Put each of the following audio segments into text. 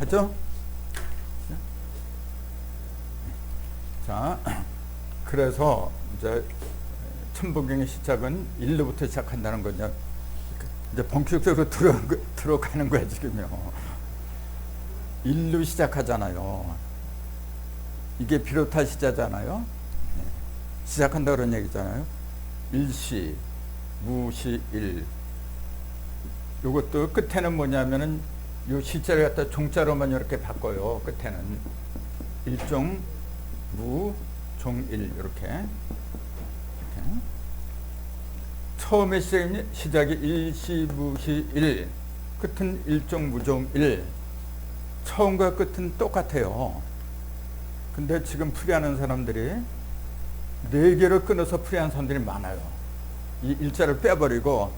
하죠? 자, 그래서 이제 천부경의 시작은 일로부터 시작한다는 거죠. 이제 본격적으로 들어가는 거야 지금요. 일로 시작하잖아요. 이게 비롯할 시자잖아요. 시작한다 그런 얘기잖아요. 일시, 무시, 일. 요것도 끝에는 뭐냐면은 요 시자를 갖다 종자로만 이렇게 바꿔요. 끝에는 일종, 무, 종, 일 이렇게. 처음에 시작이 일시, 무시, 일. 끝은 일종, 무종, 일. 처음과 끝은 똑같아요. 근데 지금 풀이하는 사람들이 네 개를 끊어서 풀이하는 사람들이 많아요. 이 일자를 빼버리고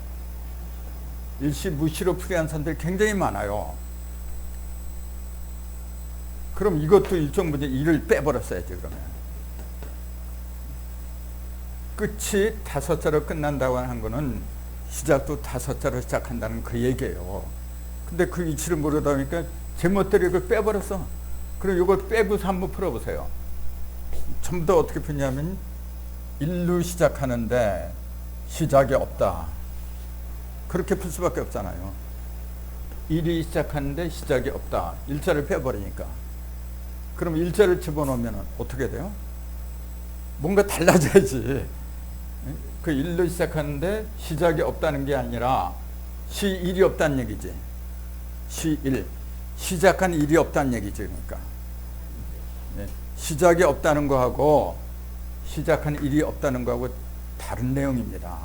일시 무시로 풀이하는 사람들이 굉장히 많아요. 그럼 이것도 일종 문제 일을 빼버렸어야지. 그러면 끝이 다섯 자로 끝난다고 하는 거는 시작도 다섯 자로 시작한다는 그 얘기예요. 근데 그 이치를 모르다 보니까 제멋대로 이걸 빼버렸어. 그럼 이걸 빼고서 한번 풀어보세요. 전부 다 어떻게 푸냐면 일로 시작하는데 시작이 없다. 그렇게 풀 수밖에 없잖아요. 일이 시작하는데 시작이 없다. 일자를 빼버리니까. 그럼 일자를 집어넣으면 어떻게 돼요? 뭔가 달라져야지. 그 일로 시작하는데 시작이 없다는 게 아니라 시일이 없다는 얘기지. 시일. 시작한 일이 없다는 얘기지. 그러니까 시작이 없다는 거하고 시작한 일이 없다는 거하고 다른 내용입니다.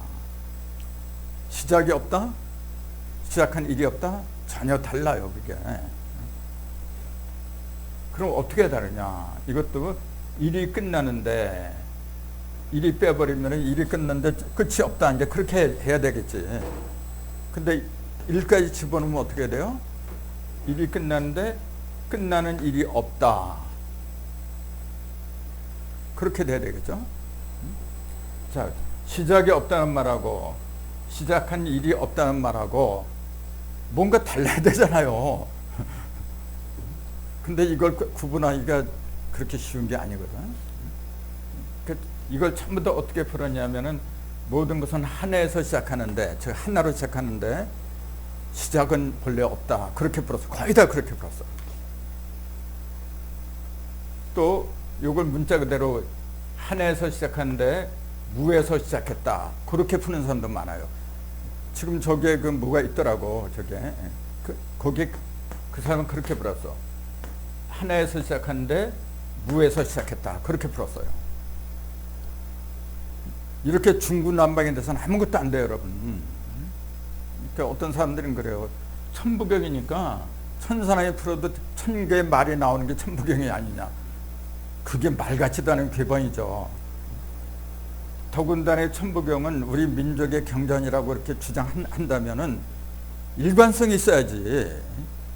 시작이 없다? 시작한 일이 없다? 전혀 달라요. 그게. 그럼 어떻게 다르냐? 이것도 일이 끝나는데 일이 빼버리면 일이 끝났는데 끝이 없다. 이제 그렇게 해야 되겠지. 근데 일까지 집어넣으면 어떻게 돼요? 일이 끝났는데 끝나는 일이 없다. 그렇게 돼야 되겠죠? 자, 시작이 없다는 말하고 시작한 일이 없다는 말하고 뭔가 달라야 되잖아요. 근데 이걸 구분하기가 그렇게 쉬운 게 아니거든. 이걸 전부 다 어떻게 풀었냐면은 모든 것은 하나에서 시작하는데, 즉 하나로 시작하는데 시작은 본래 없다. 그렇게 풀었어. 거의 다 그렇게 풀었어. 또 이걸 문자 그대로 하나에서 시작하는데 무에서 시작했다. 그렇게 푸는 사람도 많아요. 지금 저기에 그 뭐가 있더라고. 저게 거기 그 사람은 그렇게 풀었어. 하나에서 시작하는데 무에서 시작했다. 그렇게 풀었어요. 이렇게 중구난방에 대해서는 아무것도 안 돼요, 여러분. 그러니까 어떤 사람들은 그래요. 천부경이니까 천사나이 풀어도 1000개의 말이 나오는 게 천부경이 아니냐. 그게 말 같지도 않은 괴방이죠. 더군다나 천부경은 우리 민족의 경전이라고 이렇게 주장한다면은 일관성이 있어야지.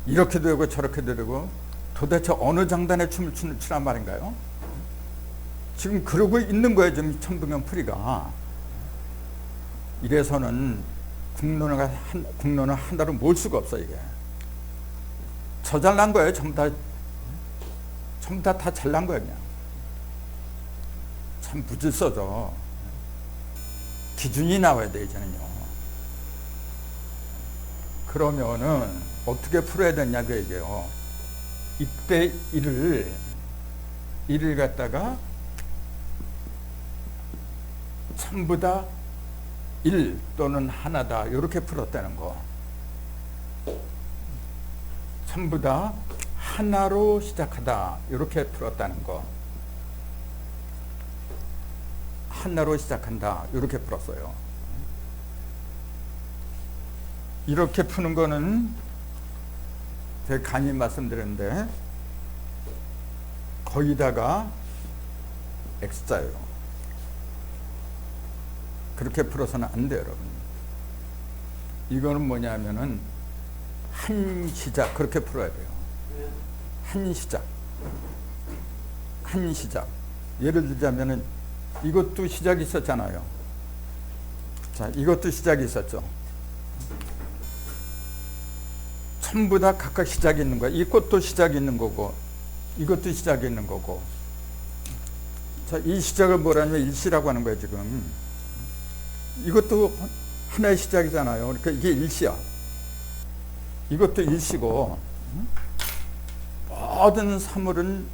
이렇게도 되고 저렇게도 되고 도대체 어느 장단에 춤을 추란 말인가요? 지금 그러고 있는 거예요, 지금 천부경 풀이가. 이래서는 국론을 하나로 몰 수가 없어, 이게. 저 잘난 거예요, 전부 다 잘난 거예요, 그냥. 참 무질서죠. 기준이 나와야 돼, 이제는요. 그러면은 어떻게 풀어야 되냐, 그 얘기예요. 이때 일을 갖다가 전부 다 일 또는 하나다 이렇게 풀었다는 거. 전부 다 하나로 시작하다 이렇게 풀었다는 거. 하나로 시작한다 이렇게 풀었어요. 이렇게 푸는 거는 제가 간이 말씀드렸는데 거기다가 X자예요. 그렇게 풀어서는 안 돼요, 여러분. 이거는 뭐냐면은 한 시작 그렇게 풀어야 돼요. 한 시작. 예를 들자면은 이것도 시작이 있었잖아요. 자, 이것도 시작이 있었죠. 전부 다 각각 시작이 있는 거야. 이 꽃도 시작이 있는 거고, 이것도 시작이 있는 거고. 자, 이 시작을 뭐라냐면 일시라고 하는 거예요, 지금. 이것도 하나의 시작이잖아요. 그러니까 이게 일시야. 이것도 일시고, 모든 사물은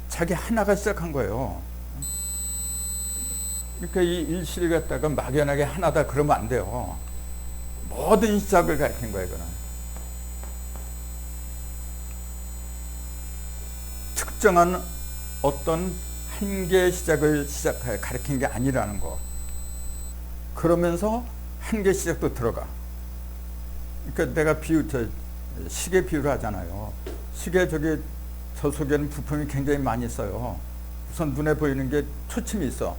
자기 하나가 시작한 거예요. 그러니까 이 일시를 갖다가 막연하게 하나다 그러면 안 돼요. 모든 시작을 가리킨 거예요, 이거는. 특정한 어떤 한 개의 시작을 가리킨 게 아니라는 거. 그러면서 한 개 시작도 들어가. 그러니까 내가 시계 비유를 하잖아요. 시계 저 속에는 부품이 굉장히 많이 있어요. 우선 눈에 보이는 게 초침이 있어.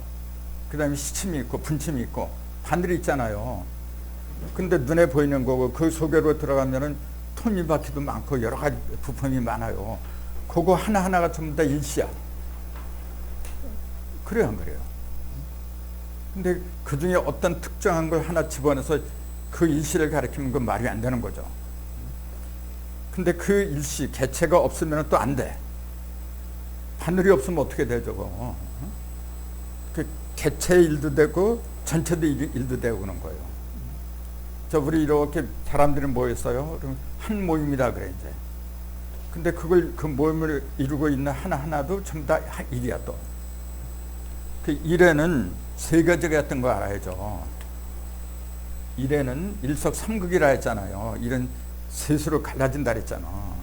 그 다음에 시침이 있고 분침이 있고 바늘이 있잖아요. 근데 눈에 보이는 거고 그 속으로 들어가면은 톱니바퀴도 많고 여러 가지 부품이 많아요. 그거 하나하나가 전부 다 일시야. 그래요, 안 그래요? 근데 그 중에 어떤 특정한 걸 하나 집어넣어서 그 일시를 가리키는 건 말이 안 되는 거죠. 근데 그 일시, 개체가 없으면 또 안 돼. 바늘이 없으면 어떻게 돼, 저거? 그 개체의 일도 되고 전체도 일도 되고 그런 거예요. 우리 이렇게 사람들이 모였어요. 그럼 한 모임이다 그래, 이제. 근데 그 모임을 이루고 있는 하나하나도 전부 다 일이야, 또. 그 일에는 세 가지가 있던 거 알아야죠. 일에는 일석삼극이라 했잖아요. 일은 셋으로 갈라진다 그랬잖아.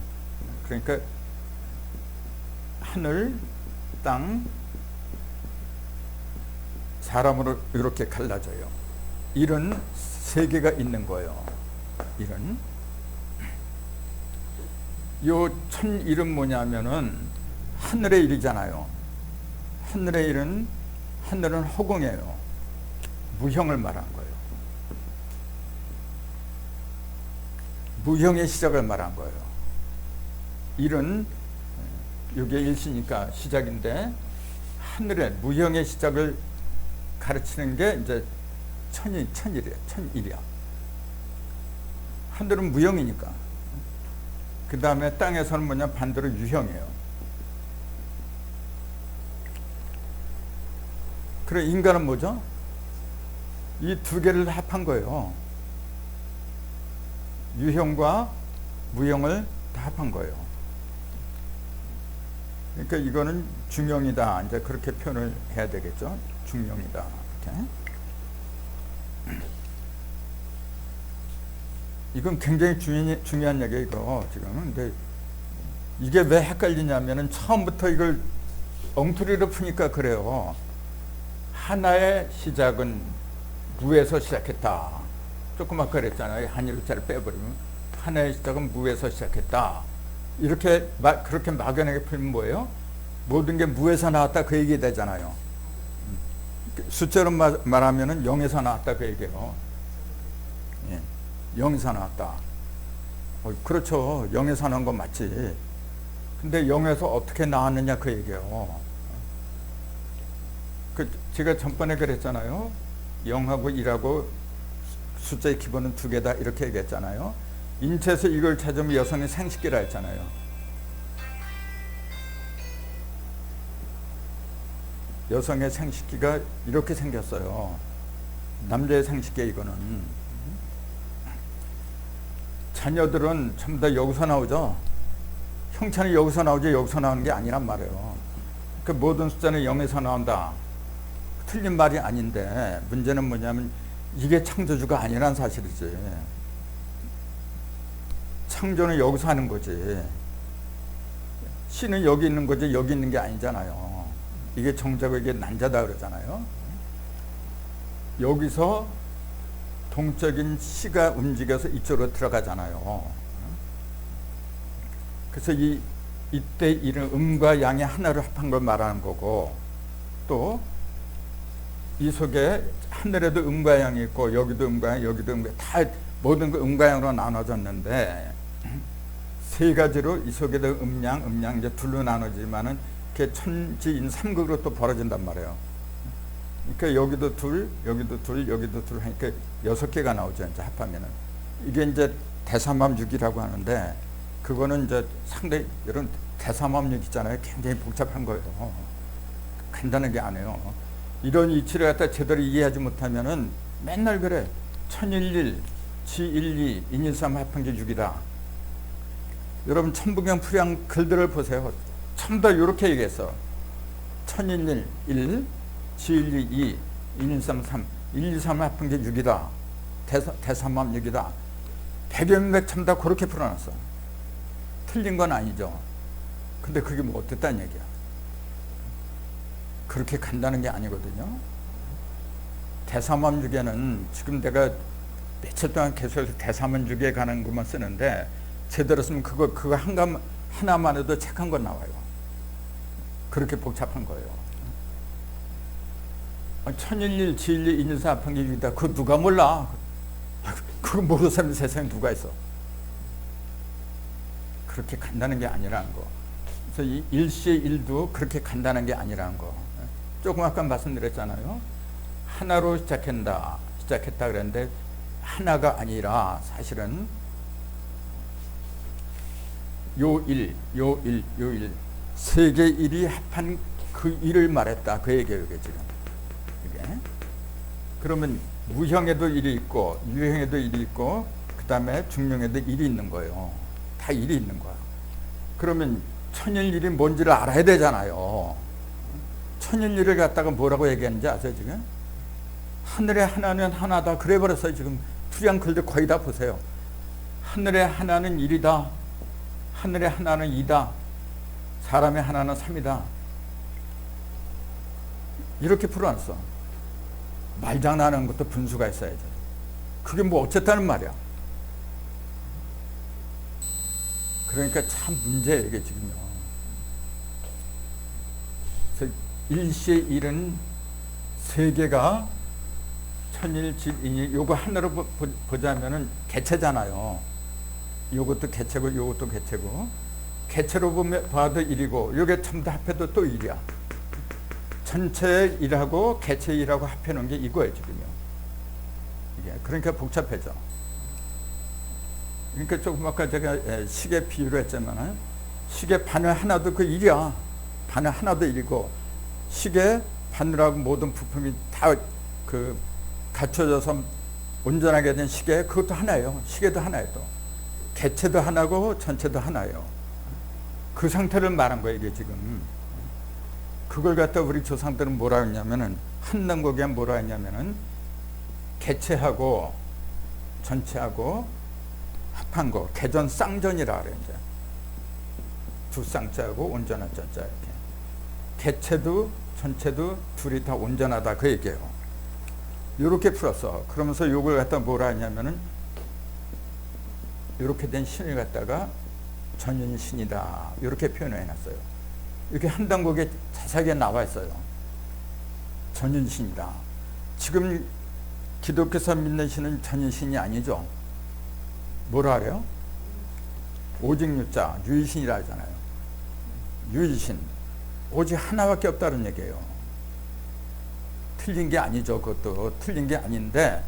그러니까 하늘, 땅, 사람으로 이렇게 갈라져요. 일은 세 개가 있는 거예요. 일은. 요 천일은 뭐냐면은 하늘의 일이잖아요. 하늘은 허공이에요. 무형을 말한 거예요. 무형의 시작을 말한 거예요. 일은 이게 일시니까 시작인데 하늘의 무형의 시작을 가르치는 게 이제 천일이야. 하늘은 무형이니까. 그 다음에 땅에서는 뭐냐 반대로 유형이에요. 그래 인간은 뭐죠? 이 두 개를 합한 거예요. 유형과 무형을 다 합한 거예요. 그러니까 이거는 중형이다. 이제 그렇게 표현을 해야 되겠죠. 중형이다. 이렇게. 이건 굉장히 중요한 얘기예요, 이거 지금. 근데 이게 왜 헷갈리냐면은 처음부터 이걸 엉터리로 푸니까 그래요. 하나의 시작은 무에서 시작했다. 조금 아까 그랬잖아요. 한 일자를 빼버리면 하나의 시작은 무에서 시작했다. 이렇게 그렇게 막연하게 풀면 뭐예요? 모든 게 무에서 나왔다 그 얘기 되잖아요. 숫자로 말하면은 0에서 나왔다 그 얘기예요. 예. 0에서 나왔다. 그렇죠. 0에서 나온 건 맞지. 근데 0에서 어떻게 나왔느냐 그 얘기예요. 제가 전번에 그랬잖아요. 0하고 1하고 숫자의 기본은 두 개다 이렇게 얘기했잖아요. 인체에서 이걸 찾으면 여성의 생식기라 했잖아요. 여성의 생식기가 이렇게 생겼어요. 남자의 생식기 이거는. 자녀들은 전부 다 여기서 나오죠. 형체는 여기서 나오지 여기서 나오는 게 아니란 말이에요. 그 모든 숫자는 0에서 나온다. 틀린 말이 아닌데 문제는 뭐냐면 이게 창조주가 아니란 사실이지. 창조는 여기서 하는 거지. 신은 여기 있는 거지 여기 있는 게 아니잖아요. 이게 정자고 이게 난자다 그러잖아요. 여기서 동적인 시가 움직여서 이쪽으로 들어가잖아요. 그래서 이때 이런 음과 양의 하나를 합한 걸 말하는 거고, 또 이 속에 하늘에도 음과 양이 있고 여기도 음과 양, 여기도 음과 양, 다 모든 그 음과 양으로 나눠졌는데 세 가지로 이 속에도 음양 이제 둘로 나눠지만은 그게 천지인 삼극으로 또 벌어진단 말이에요. 그러니까 여기도 둘, 여기도 둘, 여기도 둘 하니까 6개가 나오죠. 이제 합하면은 이게 이제 대삼합육이라고 하는데 그거는 이제 상당히 이런 대삼합육 있잖아요. 굉장히 복잡한 거예요. 간단한 게 아니에요. 이런 이치를 갖다 제대로 이해하지 못하면은 맨날 그래. 천일일, 지일이, 인일삼 합한 게 6이다. 여러분 천부경 풀이한 글들을 보세요. 전부 다 이렇게 얘기했어. 천일일 1, 지일이 2, 인일삼 3, 1, 2, 3 합한 게 6이다. 대삼합육이다. 백연백 참 다 그렇게 풀어놨어. 틀린 건 아니죠. 근데 그게 뭐 어땠다는 얘기야. 그렇게 간다는 게 아니거든요. 대삼합육에는 지금 내가 며칠 동안 계속해서 대삼합육에 관한 것만 쓰는데 제대로 쓰면 그거 하나만 해도 책 한 권 나와요. 그렇게 복잡한 거예요. 천일일, 지일이, 인일삼 합한 게 6이다. 그거 누가 몰라. 그거 모르는 사람이 세상에 누가 있어. 그렇게 간다는 게 아니라는 거. 그래서 이 일시의 일도 그렇게 간다는 게 아니라는 거. 조금 아까 말씀드렸잖아요. 하나로 시작했다 그랬는데 하나가 아니라 사실은 요일 세 개 일이 합한 그 일을 말했다. 그 얘기예요, 이게 지금. 이게. 그러면 무형에도 일이 있고 유형에도 일이 있고 그다음에 중형에도 일이 있는 거예요. 다 일이 있는 거야. 그러면 천일일이 뭔지를 알아야 되잖아요. 천일일을 갖다가 뭐라고 얘기하는지 아세요, 지금? 하늘의 하나는 하나다. 그래 버렸어요, 지금. 풀이한 글들 거의 다 보세요. 하늘의 하나는 1이다. 하늘의 하나는 2다. 사람의 하나는 3이다. 이렇게 풀어놨어. 말장난하는 것도 분수가 있어야죠. 그게 뭐 어쨌다는 말이야. 그러니까 참 문제예요, 이게 지금요. 그래서 일시의 일은 세 개가 천일, 지일, 요거 하나로 보자면은 개체잖아요. 요것도 개체고 요것도 개체고 개체로 보면 봐도 1이고 요게 전부 다 합해도 또 1이야. 전체 1하고 개체 1하고 합해놓은 게 이거예요, 지금요. 이게 그러니까 복잡해져. 그러니까 조금 아까 제가 시계 비유를 했지만은 시계 바늘 하나도 그 1이야. 바늘 하나도 1이고 시계 바늘하고 모든 부품이 다 그 갖춰져서 온전하게 된 시계 그것도 하나예요. 시계도 하나예요. 또 개체도 하나고 전체도 하나예요. 그 상태를 말한 거예요, 이게 지금. 그걸 갖다 우리 조상들은 뭐라 했냐면은 한남국에 뭐라 했냐면은 개체하고 전체하고 합한 거 개전 쌍전이라 그래. 이제 두 쌍자하고 온전한 전자 이렇게 개체도 전체도 둘이 다 온전하다 그 얘기예요. 이렇게 풀었어. 그러면서 요걸 갖다 뭐라 했냐면은 이렇게 된 신을 갖다가 전인신이다 이렇게 표현을 해놨어요. 이렇게 한당국에 자세하게 나와 있어요. 전인신이다. 지금 기독교에서 믿는 신은 전인신이 아니죠. 뭐라 그래요? 오직 유자 유일신이라 하잖아요. 유일신 오직 하나밖에 없다는 얘기예요. 틀린 게 아니죠. 그것도 틀린 게 아닌데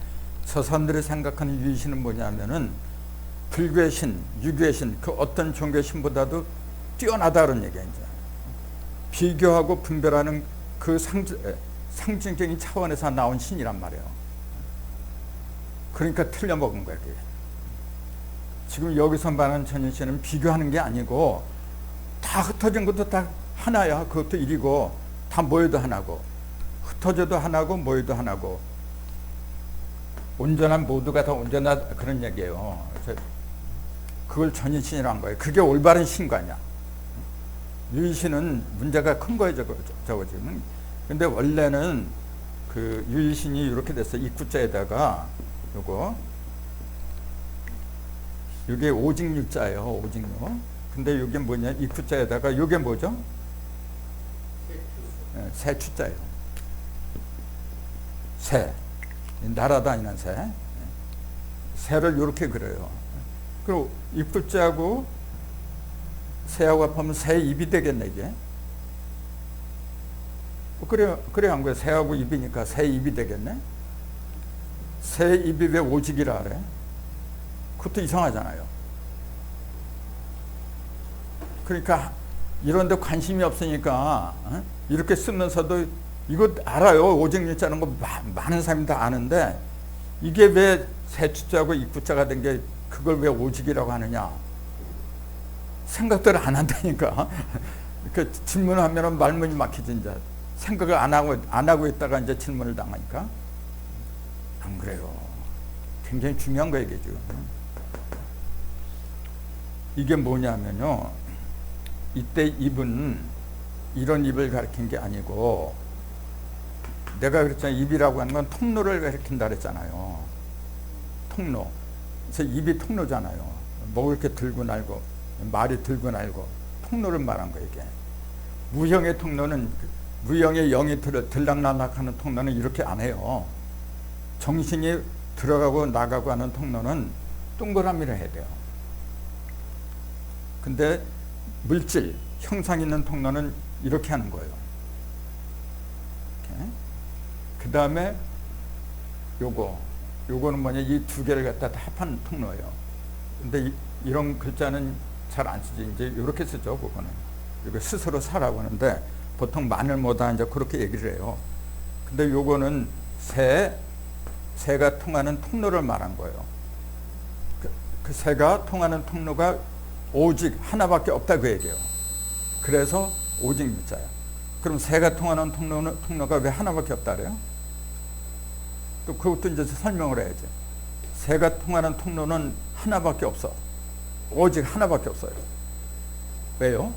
저 사람들이 생각하는 유일신은 뭐냐면은 불교의 신, 유교의 신, 그 어떤 종교의 신보다도 뛰어나다는 얘기예요. 이제. 비교하고 분별하는 그 상징적인 차원에서 나온 신이란 말이에요. 그러니까 틀려먹은 거예요. 그게. 지금 여기서 말하는 전인신은 비교하는 게 아니고 다 흩어진 것도 다 하나야. 그것도 일이고 다 모여도 하나고 흩어져도 하나고 모여도 하나고 온전한 모두가 다 온전하다 그런 얘기예요. 그래서 그걸 전인신이라는 거예요. 그게 올바른 신과냐. 유일신은 문제가 큰 거예요. 저거 지금. 근데 원래는 그 유일신이 이렇게 됐어요. 입구자에다가 요거 이게 오직 유자예요. 오직 유. 근데 이게 뭐냐? 입구자에다가 이게 뭐죠? 새 추자예요. 새. 날아다니는 새. 새를 이렇게 그려요. 그리고 입구자하고 새하고 합하면 새 입이 되겠네, 이게. 그래 한 거예요. 새하고 입이니까 새 입이 되겠네. 새 입이 왜 오직이라 그래? 그것도 이상하잖아요. 그러니까 이런 데 관심이 없으니까 이렇게 쓰면서도 이거 알아요. 오직유자는 거 많은 사람이 다 아는데 이게 왜 세추자고 입구자가 된 게 그걸 왜 오직이라고 하느냐. 생각들을 안 한다니까. 그 질문하면 말문이 막히지 이제. 생각을 안 하고 있다가 이제 질문을 당하니까. 안 그래요. 굉장히 중요한 거예요, 이게 지금. 이게 뭐냐면요. 이때 입은 이런 입을 가리킨 게 아니고 내가 그랬잖아요. 입이라고 하는 건 통로를 가리킨다 그랬잖아요. 통로. 그래서 입이 통로잖아요. 뭐 이렇게 들고 날고 말이 들고 날고 통로를 말한 거예요, 이게. 무형의 통로는 무형의 영이 들락날락하는 통로는 이렇게 안 해요. 정신이 들어가고 나가고 하는 통로는 동그라미를 해야 돼요. 근데 물질, 형상 있는 통로는 이렇게 하는 거예요. 그 다음에 요거는 뭐냐, 이 두 개를 갖다 다 합한 통로예요. 근데 이런 글자는 잘 안 쓰지. 이제 이렇게 쓰죠, 그거는. 이거 스스로 사라고 하는데 보통 만을 못하 이제 그렇게 얘기를 해요. 근데 요거는 새가 통하는 통로를 말한 거예요. 그 새가 통하는 통로가 오직 하나밖에 없다고 얘기해요. 그래서 오직 유자야. 그럼 새가 통하는 통로가 왜 하나밖에 없다 그래요? 또 그것도 이제 설명을 해야지. 새가 통하는 통로는 하나밖에 없어. 오직 하나밖에 없어요. 왜요?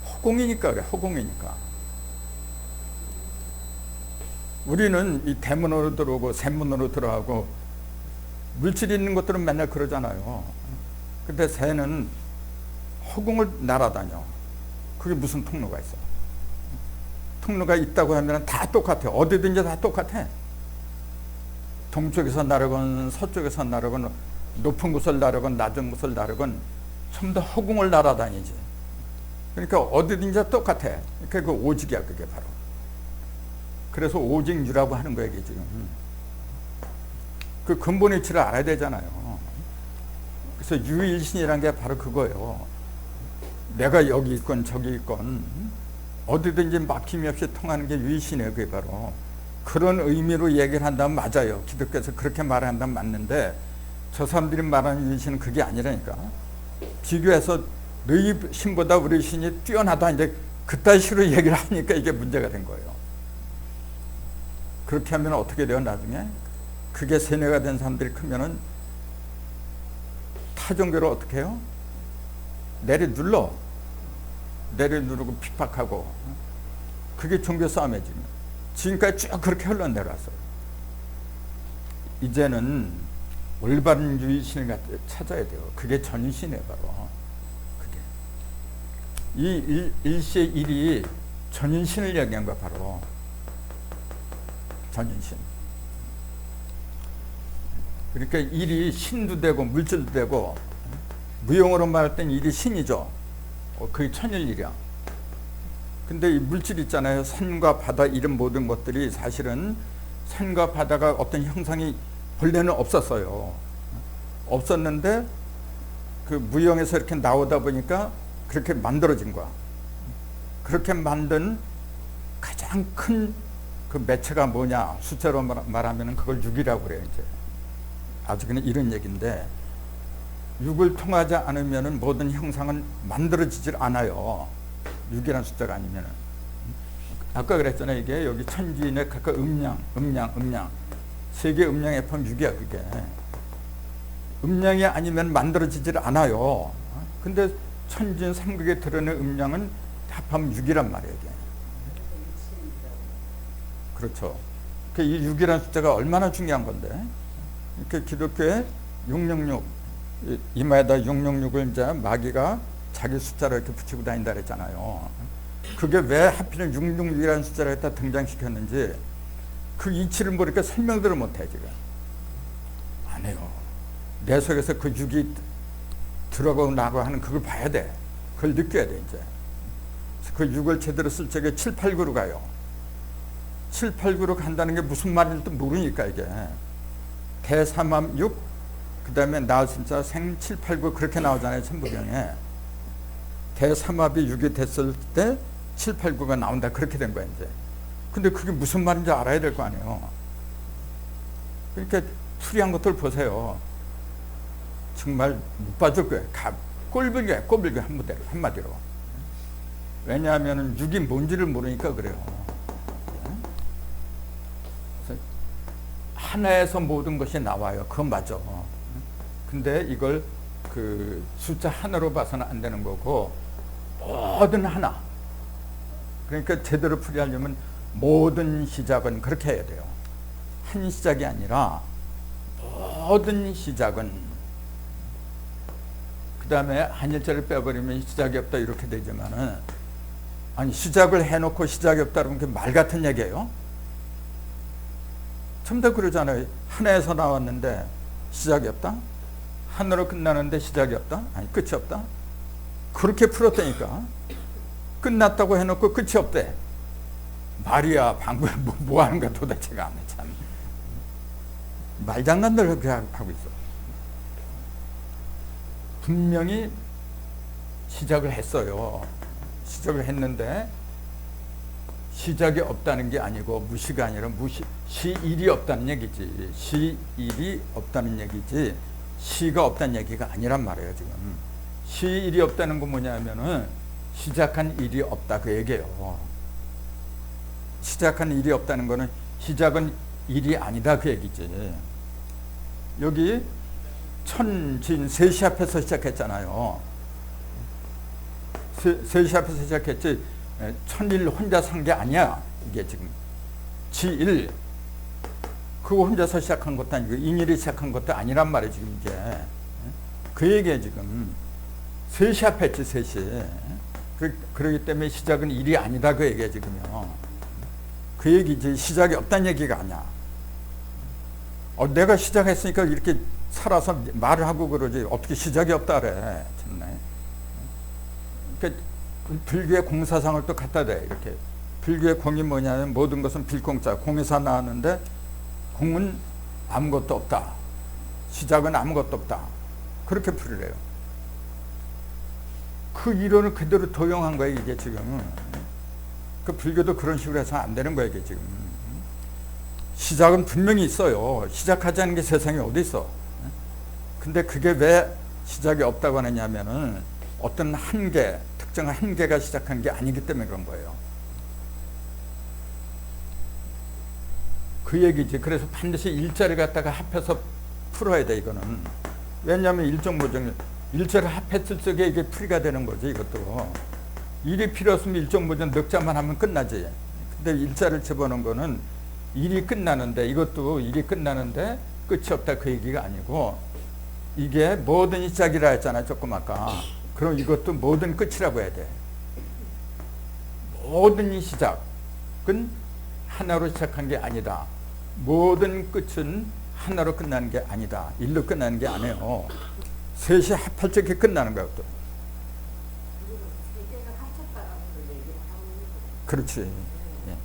허공이니까 그래. 허공이니까. 우리는 이 대문으로 들어오고 샘문으로 들어가고 물질이 있는 것들은 맨날 그러잖아요. 근데 새는 허공을 날아다녀. 그게 무슨 통로가 있어? 통로가 있다고 하면 다 똑같아. 어디든지 다 똑같아. 동쪽에서 나르건 서쪽에서 나르건 높은 곳을 나르건 낮은 곳을 나르건 전부 다 허공을 날아다니지. 그러니까 어디든지 똑같아. 그러니까 그 오직이야, 그게 바로. 그래서 오직유라고 하는 거야, 이게 지금. 그 근본 이치를 알아야 되잖아요. 그래서 유일신이라는 게 바로 그거예요. 내가 여기 있건 저기 있건 어디든지 막힘이 없이 통하는 게 유일신이에요, 그게 바로. 그런 의미로 얘기를 한다면 맞아요. 기독교에서 그렇게 말한다면 맞는데 저 사람들이 말하는 유일신은 그게 아니라니까. 비교해서 너희 신보다 우리 신이 뛰어나다 이제 그따위 식으로 얘기를 하니까 이게 문제가 된 거예요. 그렇게 하면 어떻게 돼요, 나중에? 그게 세뇌가 된 사람들이 크면은 타종교를 어떻게 해요? 내려누르고 핍박하고. 그게 종교 싸움이에요, 지금. 지금까지 쭉 그렇게 흘러내려왔어요. 이제는 올바른 유일신을 찾아야 돼요. 그게 전신이에요, 바로. 그게. 이 일시의 일이 전신을 얘기한 거야, 바로. 전신. 그러니까 일이 신도 되고 물질도 되고 무용으로 말할 땐 일이 신이죠. 그게 천일일이야. 근데 이 물질 있잖아요. 산과 바다 이런 모든 것들이 사실은 산과 바다가 어떤 형상이 본래는 없었어요. 없었는데 그 무형에서 이렇게 나오다 보니까 그렇게 만들어진 거야. 그렇게 만든 가장 큰 그 매체가 뭐냐, 숫자로 말하면 그걸 6이라고 그래요. 이제 아주 그냥 이런 얘기인데 6을 통하지 않으면 모든 형상은 만들어지질 않아요. 6이라는 숫자가 아니면은. 아까 그랬잖아요. 이게 여기 천지인의 각각 음량 세계 음량의 합하면 6이야, 그게. 음량이 아니면 만들어지질 않아요. 근데 천지인 삼극에 드러낸 음량은 합하면 6이란 말이에요, 이게. 그렇죠. 이 6이라는 숫자가 얼마나 중요한 건데. 이렇게 기독교에 666, 이마에다 666을 이제 마귀가 자기 숫자로 이렇게 붙이고 다닌다 그랬잖아요. 그게 왜 하필 666이라는 숫자를 갖다 등장시켰는지 그 이치를 모르니까 설명들을 못해, 지금. 안 해요. 내 속에서 그 6이 들어가고 나가고 하는 그걸 봐야 돼. 그걸 느껴야 돼, 이제. 그 6을 제대로 쓸 적에 7, 8, 9로 가요. 7, 8, 9로 간다는 게 무슨 말인지도 모르니까, 이게. 대삼함 6, 그 다음에 나순자 생 7, 8, 9 그렇게 나오잖아요. 천부경에. 대삼합이 6이 됐을 때 7, 8, 9가 나온다. 그렇게 된 거야 이제. 근데 그게 무슨 말인지 알아야 될 거 아니에요. 그러니까 풀이한 것들 보세요. 정말 못 봐줄 거예요. 꼴불게 한마디로. 왜냐하면 6이 뭔지를 모르니까 그래요. 그래서 하나에서 모든 것이 나와요. 그건 맞아. 근데 이걸 그 숫자 하나로 봐서는 안 되는 거고, 모든 하나. 그러니까 제대로 풀이하려면 모든 시작은 그렇게 해야 돼요. 한 시작이 아니라 모든 시작은, 그 다음에 한일자를 빼버리면 시작이 없다 이렇게 되지만은, 아니 시작을 해놓고 시작이 없다 그러면 그게 말 같은 얘기예요. 전부 다 그러잖아요. 하나에서 나왔는데 시작이 없다, 하나로 끝나는데 시작이 없다, 아니 끝이 없다. 그렇게 풀었다니까. 끝났다고 해놓고 끝이 없대. 말이야 방금 뭐 하는 거야 도대체가. 참 말장난들 그렇게 하고 있어. 분명히 시작을 했어요. 시작을 했는데 시작이 없다는 게 아니고, 무시가 아니라 시일이 없다는 얘기지. 시일이 없다는 얘기지 시가 없다는 얘기가 아니란 말이에요. 지금 시일이 없다는 건 뭐냐면은 시작한 일이 없다 그 얘기예요. 시작한 일이 없다는 거는 시작은 일이 아니다 그 얘기지. 여기 천진 셋이 앞에서 시작했잖아요. 셋이 앞에서 시작했지 천일 혼자 산 게 아니야. 이게 지금 지일 그거 혼자서 시작한 것도 아니고 인일이 시작한 것도 아니란 말이에요. 지금 이게 그 얘기에 지금 셋이 앞에 했지. 셋이. 그러기 때문에 시작은 일이 아니다 그 얘기야 지금요. 그 얘기지 시작이 없다는 얘기가 아니야. 내가 시작했으니까 이렇게 살아서 말을 하고 그러지 어떻게 시작이 없다 그래. 참네. 그러니까 불교의 공사상을 또 갖다 대. 이렇게 불교의 공이 뭐냐면 모든 것은 빌공자, 공에서 나왔는데 공은 아무것도 없다, 시작은 아무것도 없다, 그렇게 풀이래요. 그 이론을 그대로 도용한 거예요 이게 지금. 그 불교도 그런 식으로 해서 안 되는 거예요 이게 지금. 시작은 분명히 있어요. 시작하지 않은 게 세상에 어디 있어. 근데 그게 왜 시작이 없다고 하느냐면은 어떤 한계, 특정한 한계가 시작한 게 아니기 때문에 그런 거예요. 그 얘기지. 그래서 반드시 일자를 갖다가 합해서 풀어야 돼 이거는. 왜냐하면 일정모종 일자를 합했을 적에 이게 풀이가 되는 거지. 이것도 일이 필요 없으면 일정모종 넉자만 하면 끝나지. 근데 일자를 집어넣은 거는 일이 끝나는데, 이것도 일이 끝나는데 끝이 없다 그 얘기가 아니고, 이게 모든 시작이라 했잖아 조금 아까. 그럼 이것도 모든 끝이라고 해야 돼. 모든 시작은 하나로 시작한 게 아니다. 모든 끝은 하나로 끝나는 게 아니다. 일로 끝나는 게 아니에요. 셋이 합할 적에 끝나는 거야. 또. 그렇지. 예.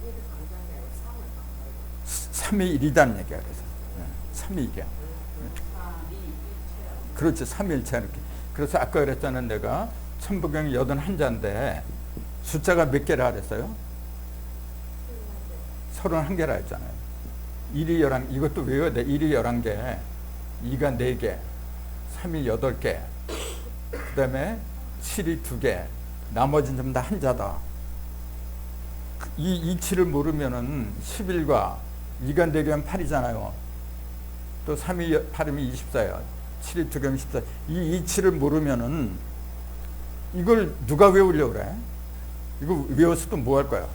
3이 1이다는 얘기야. 그래서 3이 1이야. 그렇지. 3일체 이렇게. 그래서 아까 그랬잖아 내가 천부경이 81자인데 숫자가 몇 개라 그랬어요? 31개라 했잖아요. 1이 11, 이것도 외워야 돼. 1이 11개, 2가 4개, 3이 8개, 그 다음에 7이 2개, 나머지는 전부 다 한자다. 이 7을 모르면은 11과 2가 4개면 8이잖아요. 또 3이 8이면 24예요. 7이 2개면 14. 이 7을 모르면은 이걸 누가 외우려고 그래? 이거 외워서 또 뭐 할 거야?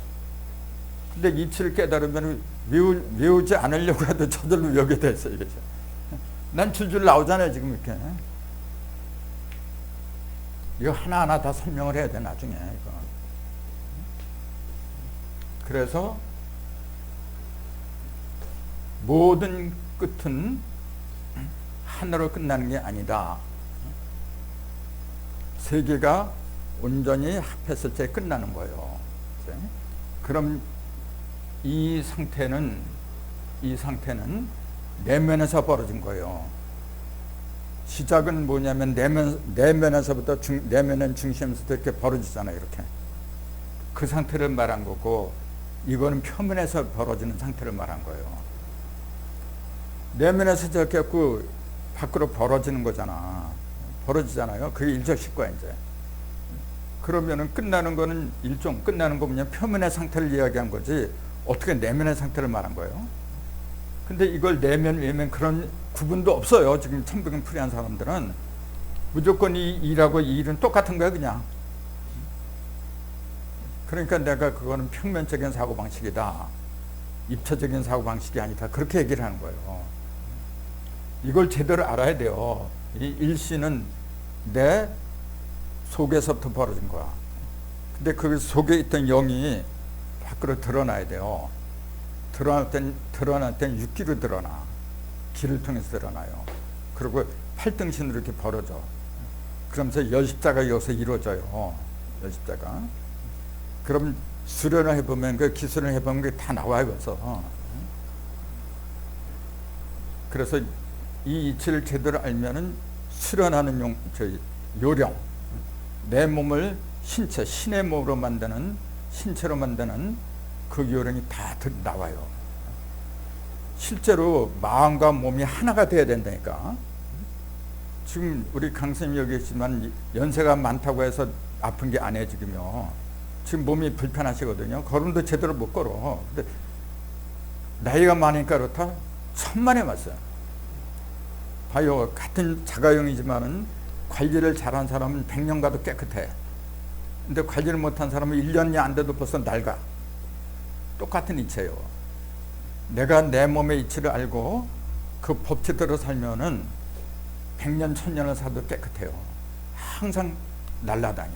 근데 이 7을 깨달으면 외우지 않으려고 해도 저절로 외우게 됐어. 이게. 난 줄줄 나오잖아요 지금 이렇게. 이거 하나하나 다 설명을 해야 돼 나중에 이거. 그래서 모든 끝은 하나로 끝나는 게 아니다. 세 개가 온전히 합했을 때 끝나는 거예요. 그럼 이 상태는 내면에서 벌어진 거예요. 시작은 뭐냐면 내면에서부터 내면은 중심에서부터 이렇게 벌어지잖아요. 이렇게. 그 상태를 말한 거고, 이거는 표면에서 벌어지는 상태를 말한 거예요. 내면에서 저렇게 밖으로 벌어지는 거잖아. 벌어지잖아요. 그게 일적식과 이제. 그러면은 끝나는 거는 끝나는 거 뭐냐, 표면의 상태를 이야기한 거지, 어떻게 내면의 상태를 말한 거예요? 근데 이걸 내면, 외면 그런 구분도 없어요. 지금 천부경 풀이한 사람들은. 무조건 이 일하고 이 일은 똑같은 거야, 그냥. 그러니까 내가 그거는 평면적인 사고방식이다. 입체적인 사고방식이 아니다. 그렇게 얘기를 하는 거예요. 이걸 제대로 알아야 돼요. 이 일시는 내 속에서부터 벌어진 거야. 근데 그 속에 있던 영이 밖으로 드러나야 돼요. 드러날 땐 육기로 드러나. 기를 통해서 드러나요. 그리고 팔등신으로 이렇게 벌어져. 그러면서 열십자가 여기서 이루어져요. 열십자가. 그럼 수련을 해보면, 그 기술을 해보면 그게 다 나와요. 그래서. 그래서 이 이치를 제대로 알면은 수련하는 요령, 내 몸을 신의 몸으로 만드는, 신체로 만드는 그 요령이 다 나와요. 실제로 마음과 몸이 하나가 돼야 된다니까. 지금 우리 강선생님 여기 있지만 연세가 많다고 해서 아픈 게 아니에요, 지금요. 지금 몸이 불편하시거든요. 걸음도 제대로 못 걸어. 근데 나이가 많으니까 그렇다? 천만에 맞어요. 봐요. 같은 자가용이지만은 관리를 잘한 사람은 100년 가도 깨끗해. 근데 관리를 못한 사람은 1년이 안 돼도 벌써 낡아. 똑같은 이치예요. 내가 내 몸의 이치를 알고 그 법칙대로 살면은 100년, 1000년을 살도 깨끗해요. 항상 날아다녀.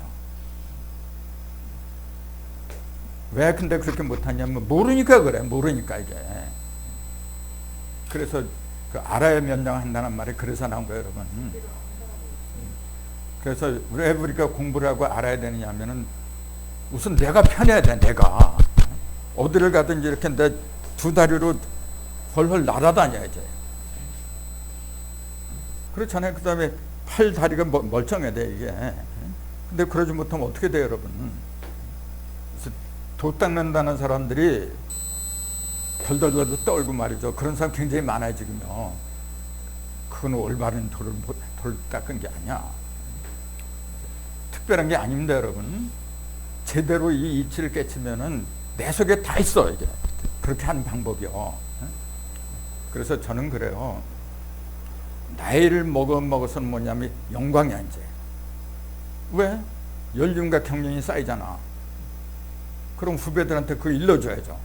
왜 근데 그렇게 못하냐면 모르니까 그래. 모르니까 이게. 그래서 그 알아야 면장한다는 말이 그래서 나온 거예요, 여러분. 그래서 왜 우리가 공부를 하고 알아야 되느냐 하면은 우선 내가 편해야 돼, 내가. 어디를 가든지 이렇게 내 두 다리로 헐헐 날아다녀야지. 그렇잖아요. 그 다음에 팔 다리가 멀쩡해야 돼, 이게. 근데 그러지 못하면 어떻게 돼요, 여러분? 그래서 도 닦는다는 사람들이 덜덜덜 떨고 말이죠. 그런 사람 굉장히 많아요, 지금요. 그건 올바른 돌을 닦은 게 아니야. 특별한 게 아닙니다, 여러분. 제대로 이 이치를 깨치면은 내 속에 다 있어, 이게. 그렇게 하는 방법이요. 그래서 저는 그래요. 나이를 먹어서는 뭐냐면 영광이야, 이제. 왜? 연륜과 경륜이 쌓이잖아. 그럼 후배들한테 그거 일러줘야죠.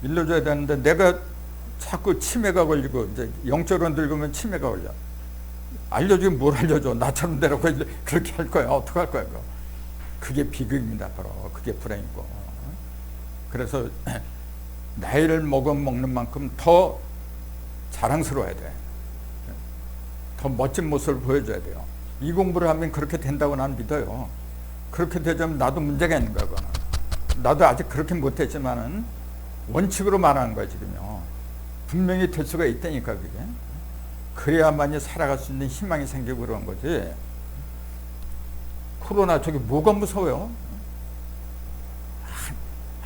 일러줘야 되는데 내가 자꾸 치매가 걸리고, 이제 영적으로 늙으면 치매가 걸려. 알려주긴 뭘 알려줘. 나처럼 되라고 그렇게 할 거야. 어떻게 할 거야, 그거. 그게 비극입니다, 바로. 그게 불행이고. 그래서 나이를 먹는 만큼 더 자랑스러워야 돼. 더 멋진 모습을 보여줘야 돼요. 이 공부를 하면 그렇게 된다고 난 믿어요. 그렇게 되자면 나도 문제가 있는 거야, 그거는. 나도 아직 그렇게 못했지만은 원칙으로 말하는 거야, 지금요. 분명히 될 수가 있다니까, 그게. 그래야만이 살아갈 수 있는 희망이 생기고 그런 거지. 코로나 저게 뭐가 무서워요?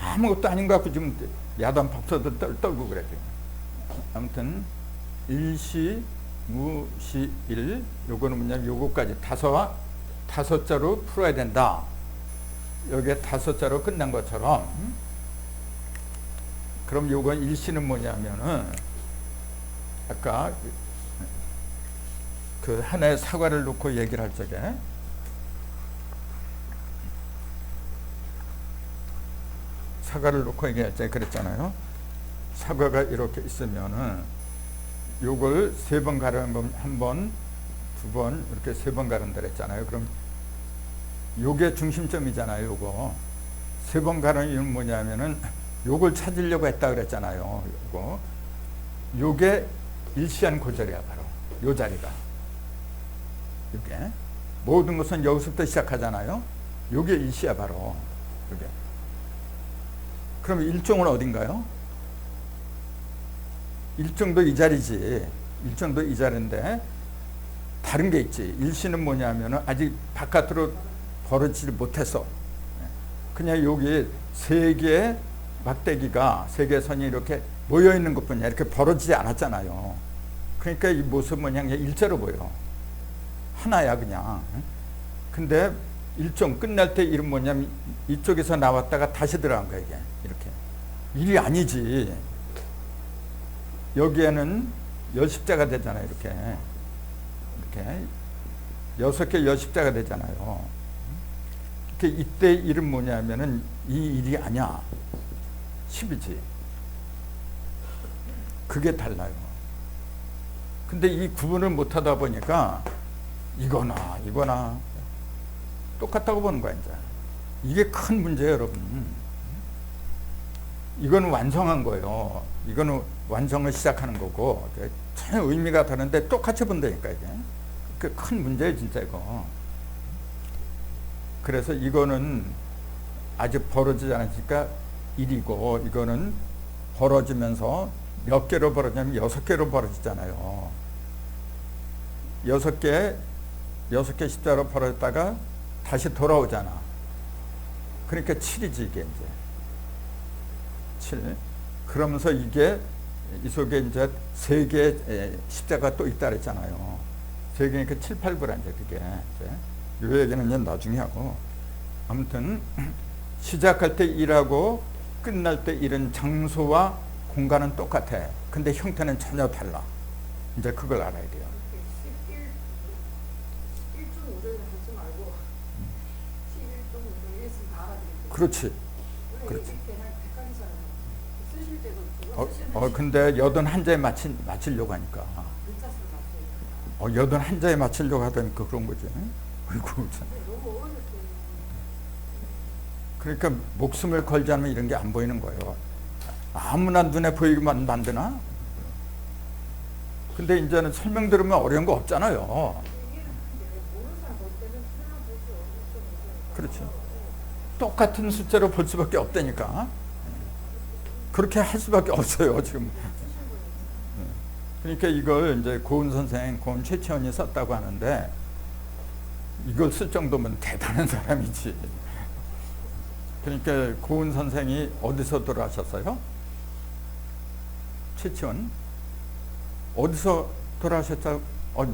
아무것도 아닌 것 같고 지금 야단 박사도 떨고 그래, 지금. 아무튼 일시, 무시, 일, 요거는 뭐냐면 요거까지 다섯 자로 풀어야 된다. 여기에 다섯 자로 끝난 것처럼. 그럼 요건 일시는 뭐냐면은 아까 그 하나의 사과를 놓고 얘기를 할 적에 사과를 놓고 얘기할 때 그랬잖아요. 사과가 이렇게 있으면은 요걸 3번 가르는 건 한 번, 2번 이렇게 3번 가른다 그랬잖아요. 그럼 요게 중심점이잖아요. 요거 3번 가르는 이유는 뭐냐면은 요걸 찾으려고 했다 그랬잖아요. 요게 일시한 고절이야, 바로 요 자리가. 요게 모든 것은 여기서부터 시작하잖아요. 요게 일시야, 바로 요게. 그럼 일종은 어딘가요? 일종도 이 자리지. 일정도 이 자리인데 다른 게 있지. 일신은 뭐냐면은 아직 바깥으로 벌어지지 못해서 그냥 여기 세 개의 막대기가 세 개의 선이 이렇게 모여 있는 것뿐이야. 이렇게 벌어지지 않았잖아요. 그러니까 이 모습 모양이 일자로 보여. 하나야 그냥. 근데 일정 끝날 때 일은 뭐냐면 이쪽에서 나왔다가 다시 들어간 거야 이게. 이렇게. 일이 아니지. 여기에는 여십자가 되잖아요. 이렇게. 이렇게. 6개 여십자가 되잖아요. 이때 일은 뭐냐면은 이 일이 아니야. 10이지. 그게 달라요. 근데 이 구분을 못 하다 보니까 이거나 이거나 똑같다고 보는 거야, 이제. 이게 큰 문제예요, 여러분. 이거는 완성한 거예요. 이거는 완성을 시작하는 거고, 전혀 의미가 다른데 똑같이 본다니까, 이게. 그 큰 문제예요, 진짜 이거. 그래서 이거는 아직 벌어지지 않으니까 1이고, 이거는 벌어지면서 몇 개로 벌어지냐면 6개로 벌어지잖아요. 6개 십자로 벌어졌다가 다시 돌아오잖아. 그러니까 7이지, 이게 이제. 7. 그러면서 이게, 이 속에 이제 3개의 십자가 또 있다 그랬잖아요. 3개니까 7, 8구라, 이제 그게. 이제. 이 얘기는 이제 나중에 하고. 아무튼, 시작할 때 1하고 끝날 때 1은 장소와 공간은 똑같아. 근데 형태는 전혀 달라. 이제 그걸 알아야 돼요. 1.5절을 하지 말고 11.5절 있으면 다 알아들을게요. 그렇지. 그렇지. 쓰실 때도 그거 근데 81자에 맞추려고 하니까. 글자수를 맞춰야 81자에 맞추려고 하다니까 그런 거지. 아이고, 참. 너무 어렵게. 그러니까 목숨을 걸지 않으면 이런 게 안 보이는 거예요. 아무나 눈에 보이게만 만드나? 근데 이제는 설명 들으면 어려운 거 없잖아요. 그렇죠. 똑같은 숫자로 볼 수밖에 없다니까. 그렇게 할 수밖에 없어요, 지금. 그러니까 이걸 이제 고은 선생, 고은 최치원이 썼다고 하는데, 이걸 쓸 정도면 대단한 사람이지. 그러니까 고은 선생이 어디서 돌아가셨어요? 최치원? 어디서 돌아가셨다고?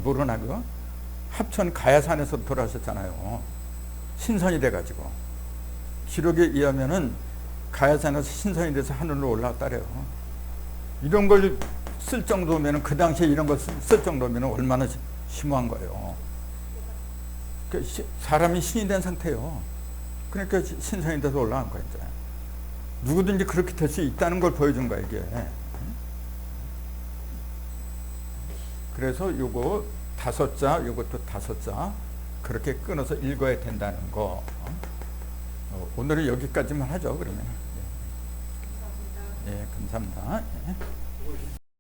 모르나 그거? 합천 가야산에서 돌아가셨잖아요. 신선이 돼가지고. 기록에 의하면은 가야산에서 신선이 돼서 하늘로 올라왔다래요. 이런 걸 쓸 정도면은, 그 당시에 이런 걸 쓸 정도면은 얼마나 심오한 거예요. 사람이 신이 된 상태예요. 그러니까 신선이 돼서 올라간 거예요, 이제. 누구든지 그렇게 될 수 있다는 걸 보여준 거야, 이게. 그래서 요거 5자, 요것도 5자, 그렇게 끊어서 읽어야 된다는 거. 오늘은 여기까지만 하죠, 그러면. 감사합니다. 예, 감사합니다. 예.